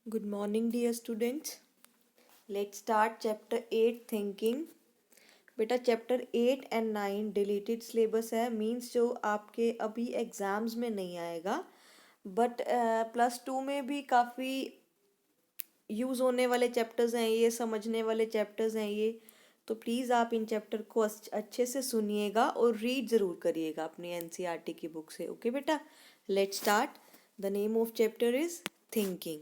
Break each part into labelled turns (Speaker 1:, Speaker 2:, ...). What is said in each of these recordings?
Speaker 1: Good morning, dear students. Let's start chapter 8 thinking. बेटा chapter 8 and 9 deleted syllabus है means जो आपके अभी एग्जाम्स में नहीं आएगा बट प्लस टू में भी काफ़ी यूज़ होने वाले चैप्टर्स हैं ये समझने वाले चैप्टर्स हैं ये तो प्लीज़ आप इन चैप्टर को अच्छे से सुनिएगा और रीड ज़रूर करिएगा अपनी एनसीईआरटी की बुक से ओके बेटा let's start the name of chapter is thinking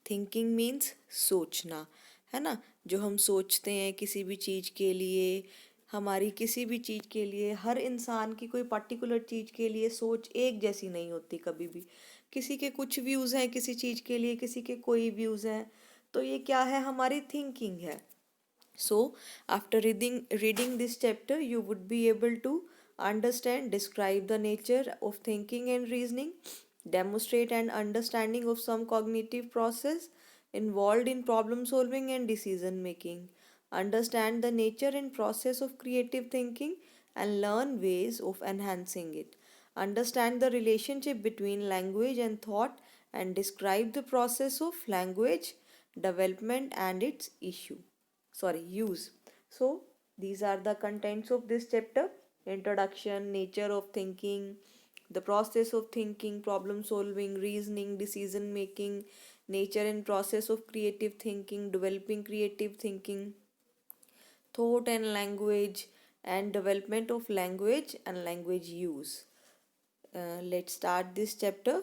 Speaker 1: thinking means सोचना है ना जो हम सोचते हैं किसी भी चीज़ के लिए हमारी किसी भी चीज़ के लिए हर इंसान की कोई पर्टिकुलर चीज़ के लिए सोच एक जैसी नहीं होती कभी भी किसी के कुछ व्यूज़ हैं किसी चीज़ के लिए किसी के कोई व्यूज़ हैं तो ये क्या है हमारी थिंकिंग है so after reading this chapter you would be able to understand describe the nature of thinking and reasoning demonstrate an understanding of some cognitive process involved in problem solving and decision making understand the nature and process of creative thinking and learn ways of enhancing it understand the relationship between language and thought and describe the process of language development and its use. So these are the contents of this chapter: introduction, nature of thinking, the process of thinking, problem solving, reasoning, decision making, nature and process of creative thinking, developing creative thinking, thought and language, and development of language and language use. Let's start this chapter.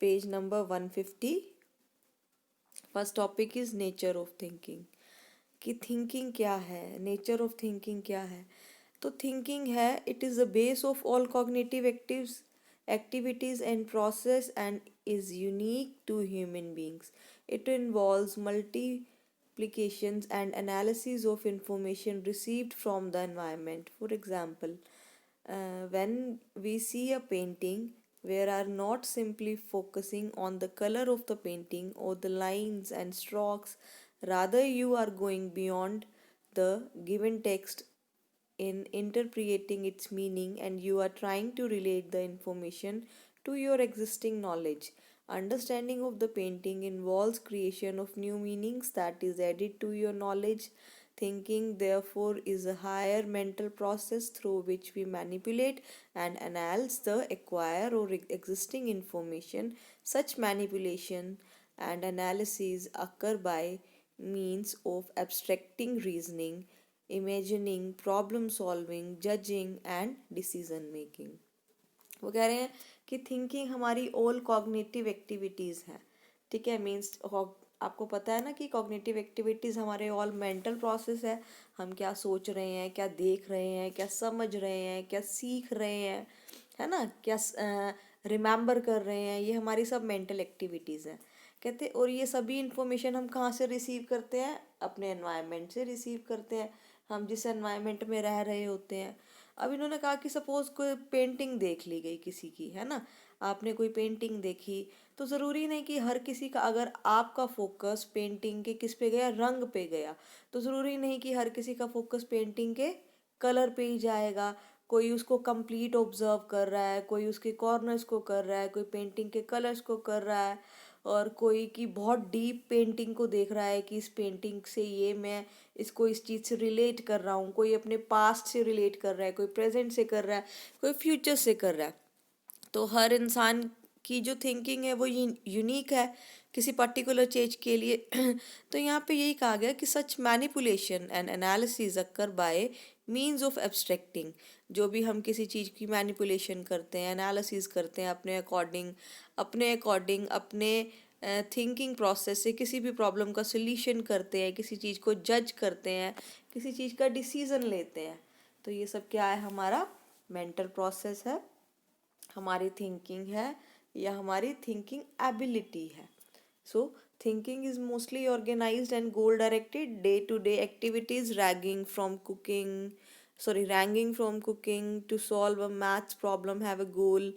Speaker 1: Page number 150. First topic is nature of thinking. कि thinking क्या है nature of thinking क्या है तो thinking है it is the base of all cognitive activities and process and is unique to human beings it involves multiplications and analysis of information received from the environment. For example, when we see a painting, we are not simply focusing on the color of the painting or the lines and strokes. Rather, you are going beyond the given text in interpreting its meaning and you are trying to relate the information to your existing knowledge. Understanding of the painting involves creation of new meanings that is added to your knowledge. Thinking, therefore, is a higher mental process through which we manipulate and analyze the acquired or existing information. Such manipulation and analysis occur by means of abstracting reasoning, imagining, problem solving, judging and decision making. वो कह रहे हैं कि thinking हमारी all cognitive activities हैं ठीक है means आपको पता है ना कि कॉग्निटिव एक्टिविटीज़ हमारे ऑल मेंटल प्रोसेस है हम क्या सोच रहे हैं क्या देख रहे हैं क्या समझ रहे हैं क्या सीख रहे हैं है ना क्या रिमेंबर कर रहे हैं ये हमारी सब मेंटल एक्टिविटीज़ हैं कहते और ये सभी इंफॉर्मेशन हम कहाँ से रिसीव करते हैं अपने एनवायरनमेंट से रिसीव करते हैं हम जिस एनवायरनमेंट में रह रहे होते हैं अब इन्होंने कहा कि सपोज कोई पेंटिंग देख ली गई किसी की है ना आपने कोई पेंटिंग देखी तो ज़रूरी नहीं कि हर किसी का अगर आपका फोकस पेंटिंग के किस पे गया रंग पे गया तो ज़रूरी नहीं कि हर किसी का फोकस पेंटिंग के कलर पे ही जाएगा कोई उसको कंप्लीट ऑब्जर्व कर रहा है कोई उसके कॉर्नर्स को कर रहा है कोई पेंटिंग के कलर्स को कर रहा है और कोई की बहुत डीप पेंटिंग को देख रहा है कि इस पेंटिंग से ये मैं इसको इस चीज़ से रिलेट कर रहा हूँ कोई अपने पास्ट से रिलेट कर रहा है कोई प्रेजेंट से कर रहा है कोई फ्यूचर से कर रहा है तो हर इंसान की जो थिंकिंग है वो यूनिक है किसी पर्टिकुलर चीज के लिए तो यहाँ पे यही कहा गया कि सच manipulation and analysis occur by means of abstracting जो भी हम किसी चीज़ की मैनिपुलेशन करते हैं एनालिसिस करते हैं अपने अकॉर्डिंग अपने थिंकिंग प्रोसेस से किसी भी प्रॉब्लम का सोल्यूशन करते हैं किसी चीज़ को जज करते हैं किसी चीज़ का डिसीजन लेते हैं तो ये सब क्या है हमारा मेंटल प्रोसेस है हमारी थिंकिंग है या हमारी थिंकिंग एबिलिटी है so thinking is mostly organised and goal directed day to day activities ranging from cooking to solve a maths problem have a goal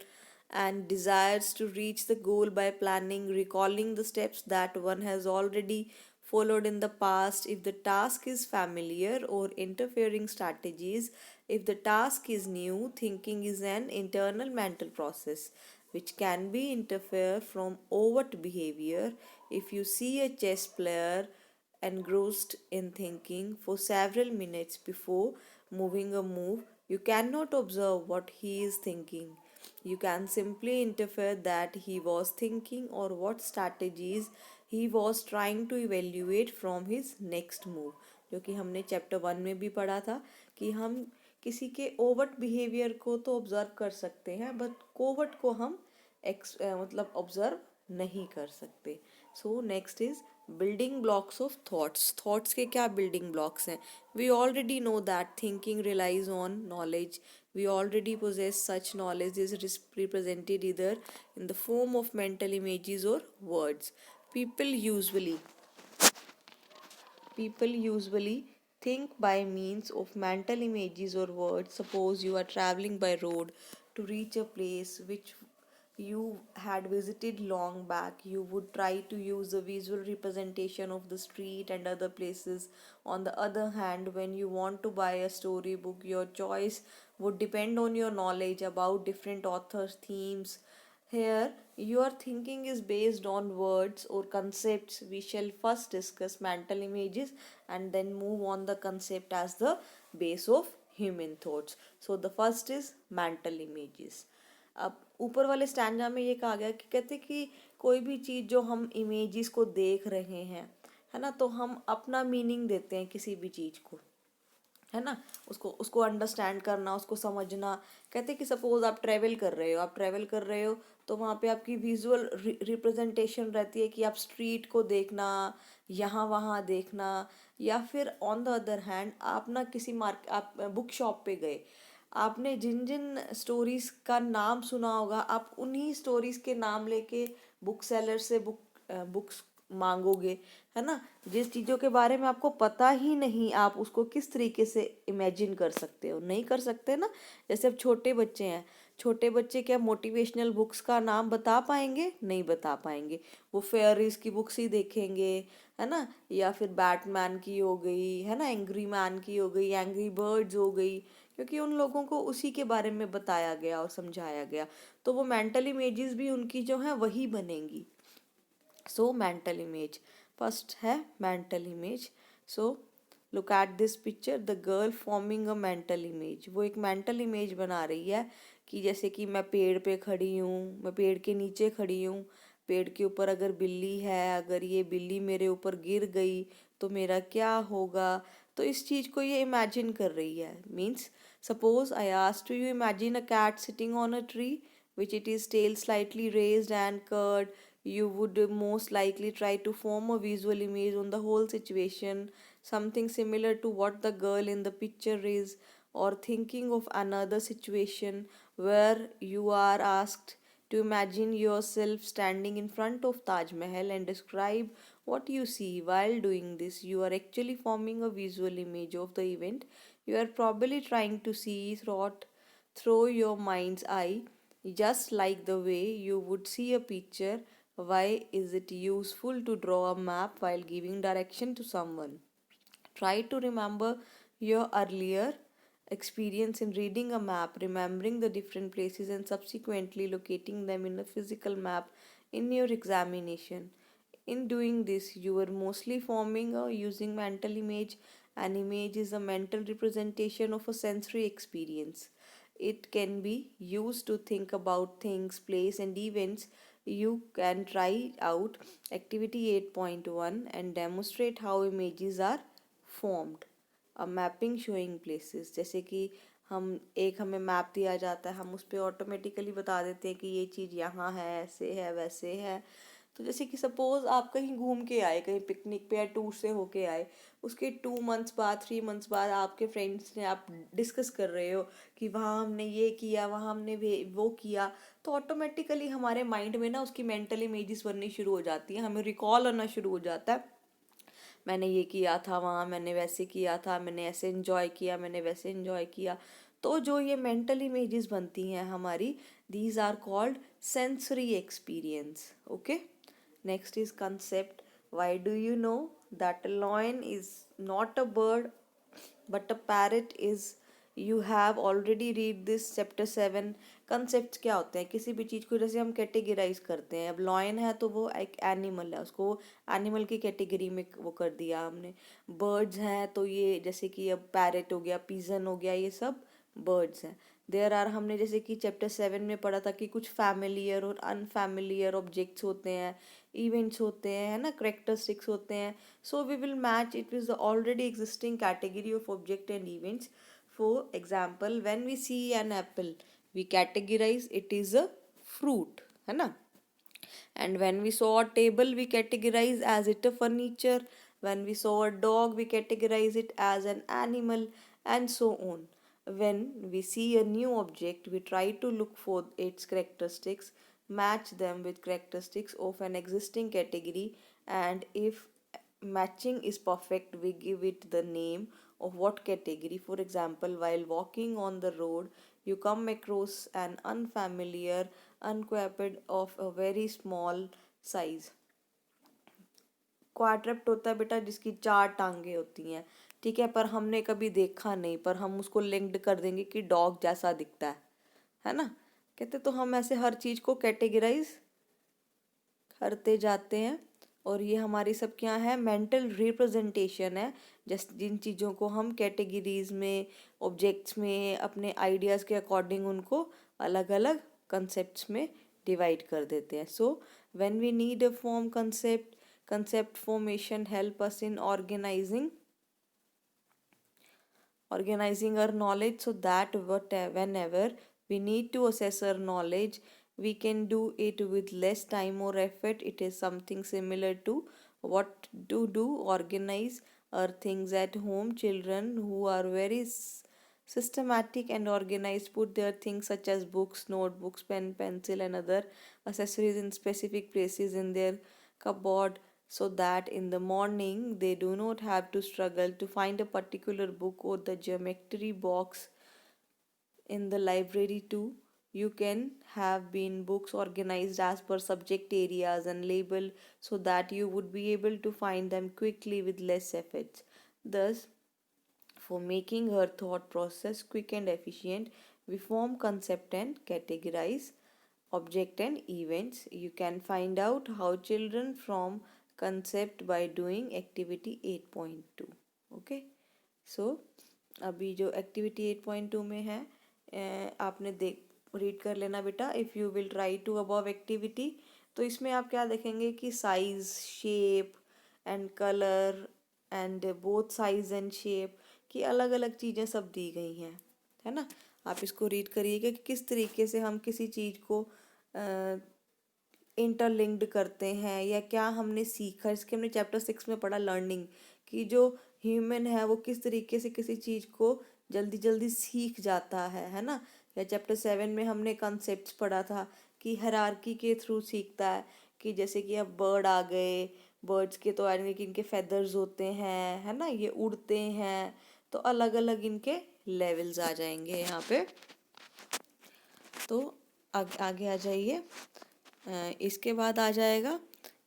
Speaker 1: and desires to reach the goal by planning recalling the steps that one has already followed in the past if the task is familiar or interfering strategies if the task is new thinking is an internal mental process which can be interfere from overt behavior. If you see a chess player engrossed in thinking for several minutes before moving a move, you cannot observe what he is thinking. You can simply infer that he was thinking or what strategies he was trying to evaluate from his next move, जो कि हमने chapter 1 में भी पढ़ा था कि हम किसी के ओवर्ट बिहेवियर को तो ऑब्जर्व कर सकते हैं बट कोवर्ट को हम मतलब ऑब्जर्व नहीं कर सकते. So next is building blocks of thoughts. Thoughts के क्या बिल्डिंग ब्लॉक्स हैं? We already know that thinking relies on knowledge. We already possess such knowledge is represented either in the form of mental images or words. People usually think by means of mental images or words. Suppose you are traveling by road to reach a place which you had visited long back. You would try to use a visual representation of the street and other places. On the other hand, when you want to buy a storybook, your choice would depend on your knowledge about different authors' themes. Here, your thinking is based on words or concepts. We shall first discuss mental images and then move on the concept as the base of human thoughts. So, the first is mental images. अब ऊपर वाले stanza में ये कहा गया कि कहते कि कोई भी चीज़ जो हम इमेजेस को देख रहे हैं, है ना, तो हम अपना मीनिंग देते हैं किसी भी चीज़ को, है ना, उसको उसको अंडरस्टैंड करना, उसको समझना. कहते कि सपोज आप ट्रैवल कर रहे हो तो वहाँ पे आपकी विजुअल रिप्रेजेंटेशन रहती है कि आप स्ट्रीट को देखना, यहाँ वहाँ देखना, या फिर ऑन द अदर हैंड आप ना किसी आप बुक शॉप पे गए, आपने जिन जिन स्टोरीज का नाम सुना होगा आप उन्हीं स्टोरीज के नाम लेके बुक सेलर से बुक्स मांगोगे, है ना. जिस चीज़ों के बारे में आपको पता ही नहीं आप उसको किस तरीके से इमेजिन कर सकते हो? नहीं कर सकते ना. जैसे अब छोटे बच्चे हैं, छोटे बच्चे क्या मोटिवेशनल बुक्स का नाम बता पाएंगे? नहीं बता पाएंगे. वो फेयरीज की बुक्स ही देखेंगे, है ना, या फिर बैटमैन की हो गई, है ना, एंग्री मैन की हो गई, एंग्री बर्ड्स हो गई, क्योंकि उन लोगों को उसी के बारे में बताया गया और समझाया गया. तो वो मेंटल इमेजेस भी उनकी जो है वही बनेंगी. सो मेंटल इमेज फर्स्ट है mental image. So look at this picture, the girl forming a mental image. वो एक मेंटल इमेज बना रही है कि जैसे कि मैं पेड़ पे खड़ी हूँ, मैं पेड़ के नीचे खड़ी हूँ, पेड़ के ऊपर अगर बिल्ली है, अगर ये बिल्ली मेरे ऊपर गिर गई तो मेरा क्या होगा. तो इस चीज़ को ये इमेजिन कर रही है. Means suppose I asked to you imagine a cat sitting on a tree which it is tail slightly raised and curved. You would most likely try to form a visual image on the whole situation, something similar to what the girl in the picture is, or thinking of another situation where you are asked to imagine yourself standing in front of Taj Mahal and describe what you see. While doing this, you are actually forming a visual image of the event. You are probably trying to see through your mind's eye, just like the way you would see a picture. Why is it useful to draw a map while giving direction to someone? Try to remember your earlier experience in reading a map, remembering the different places, and subsequently locating them in a physical map in your examination. In doing this, you are mostly forming or using mental image. An image is a mental representation of a sensory experience. It can be used to think about things, place, and events. You can try out activity 8.1 and demonstrate how images are formed. A mapping showing places. जैसे कि हमें map दिया जाता है, हम उस पर automatically बता देते हैं कि ये चीज़ यहाँ है, ऐसे है, वैसे है. तो जैसे कि सपोज आप कहीं घूम के आए, कहीं पिकनिक पे या टूर से होके आए, उसके 2 मंथ्स बाद 3 मंथ्स बाद आपके फ्रेंड्स ने आप डिस्कस कर रहे हो कि वहाँ हमने ये किया, वहाँ हमने वो किया, तो ऑटोमेटिकली हमारे माइंड में ना उसकी मेंटल इमेजेस बननी शुरू हो जाती है, हमें रिकॉल होना शुरू हो जाता है. मैंने ये किया था वहाँ, मैंने वैसे किया था, मैंने ऐसे इन्जॉय किया, मैंने वैसे इन्जॉय किया. तो जो ये मेंटल इमेजेस बनती हैं हमारी, these are called sensory experience. Okay. Next is concept. Why do you know that a lion is not a bird but a parrot is? You have already read this chapter 7। Concept क्या होते हैं किसी भी चीज़ को, जैसे हम categorise करते हैं। अब लॉयन है तो वो एक एनिमल है, उसको एनिमल की कैटेगरी में वो कर दिया हमने। बर्ड्स हैं तो ये जैसे कि अब पैरेट हो गया, पीजन हो गया, ये सब बर्ड्स हैं। देयर आर, हमने जैसे कि चैप्टर 7 में पढ़ा था कि कुछ फैमिलियर और अनफैमिलियर ऑब्जेक्ट्स होते हैं, इवेंट्स होते हैं, है ना, करेक्टरिस्टिक्स होते हैं। So we will match it with the already existing category of object and events. For example, when we see an apple, we categorize it is a fruit, है ना. And when we saw a table, we categorize as it a furniture. When we saw a dog, we categorize it as an animal, and so on. When we see a new object, we try to look for its characteristics, match them with characteristics of an existing category, and if matching is perfect, we give it the name of what category. For example, while walking on the road, you come across an unfamiliar unquadruped of a very small size. क्वाड्रप्ट होता है बेटा जिसकी 4 टांगे होती हैं, ठीक है, पर हमने कभी देखा नहीं, पर हम उसको लिंक्ड कर देंगे कि डॉग जैसा दिखता है ना. कहते तो हम ऐसे हर चीज़ को कैटेगराइज करते जाते हैं. और ये हमारी सब क्या है, मेंटल रिप्रेजेंटेशन है, जस्ट जिन चीज़ों को हम कैटेगरीज में, ऑब्जेक्ट्स में, अपने आइडियाज़ के अकॉर्डिंग उनको अलग अलग कंसेप्ट्स में डिवाइड कर देते हैं. So when we need a form concept formation help us in organizing our knowledge, so that whenever we need to assess our knowledge, we can do it with less time or effort. It is something similar to what to do organize our things at home. Children who are very systematic and organized put their things such as books, notebooks, pen, pencil and other accessories in specific places in their cupboard, so that in the morning they do not have to struggle to find a particular book or the geometry box in the library too. You can have been books organized as per subject areas and labeled so that you would be able to find them quickly with less effort. Thus, for making her thought process quick and efficient, we form concept and categorize object and events. You can find out how children form concept by doing activity 8.2. Okay, सो अभी जो activity 8.2 में है, आपने देख read कर लेना बेटा. If you will try to above activity, तो इसमें आप क्या देखेंगे कि size, shape and colour and both size and shape की अलग अलग चीज़ें सब दी गई हैं, है ना. आप इसको रीड करिएगा कि किस तरीके से हम किसी चीज़ को इंटरलिंक्ड करते हैं, या क्या हमने सीखा. इसके हमने चैप्टर 6 में पढ़ा लर्निंग, कि जो ह्यूमन है वो किस तरीके से किसी चीज़ को जल्दी जल्दी सीख जाता है ना. या चैप्टर 7 में हमने कॉन्सेप्ट्स पढ़ा था कि हायरार्की के थ्रू सीखता है, कि जैसे कि अब बर्ड आ गए, बर्ड्स के तो यानी कि इनके फेदर्स होते हैं, है ना, ये उड़ते हैं, तो अलग अलग इनके लेवल्स आ जाएंगे यहाँ पे. तो आगे आ जाइए. इसके बाद आ जाएगा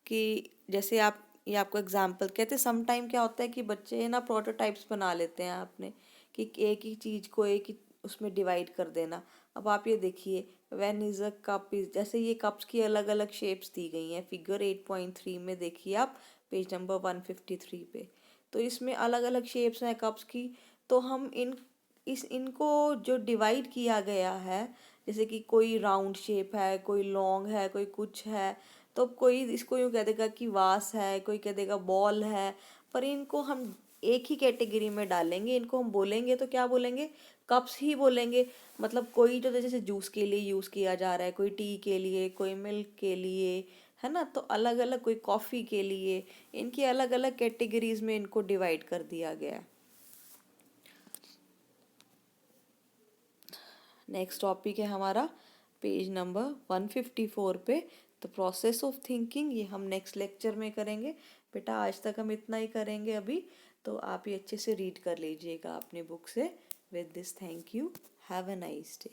Speaker 1: कि जैसे आप, ये आपको एग्जाम्पल कहते हैं. सम टाइम क्या होता है कि बच्चे ना प्रोटोटाइप्स बना लेते हैं आपने, कि एक ही चीज़ को एक ही उसमें डिवाइड कर देना. अब आप ये देखिए, when is a cup is, जैसे ये कप्स की अलग अलग शेप्स दी गई हैं फिगर 8.3 में. देखिए आप पेज नंबर 153 पे, तो इसमें अलग अलग शेप्स हैं कप्स की. तो हम इनको जो डिवाइड किया गया है, जैसे कि कोई राउंड शेप है, कोई लॉन्ग है, कोई कुछ है, तो कोई इसको यूँ कह देगा कि वास है, कोई कह देगा बॉल है. पर इनको हम एक ही कैटेगरी में डालेंगे, इनको हम बोलेंगे तो क्या बोलेंगे, कप्स ही बोलेंगे. मतलब कोई तो जैसे जूस के लिए यूज़ किया जा रहा है, कोई टी के लिए, कोई मिल्क के लिए, है ना. तो अलग अलग, कोई कॉफ़ी के लिए, इनकी अलग अलग कैटेगरीज में इनको डिवाइड कर दिया गया है. नेक्स्ट टॉपिक है हमारा पेज नंबर 154 पे, द प्रोसेस ऑफ थिंकिंग. ये हम नेक्स्ट लेक्चर में करेंगे बेटा. आज तक हम इतना ही करेंगे अभी. तो आप ये अच्छे से रीड कर लीजिएगा अपनी बुक से. With this, thank you, have a nice day.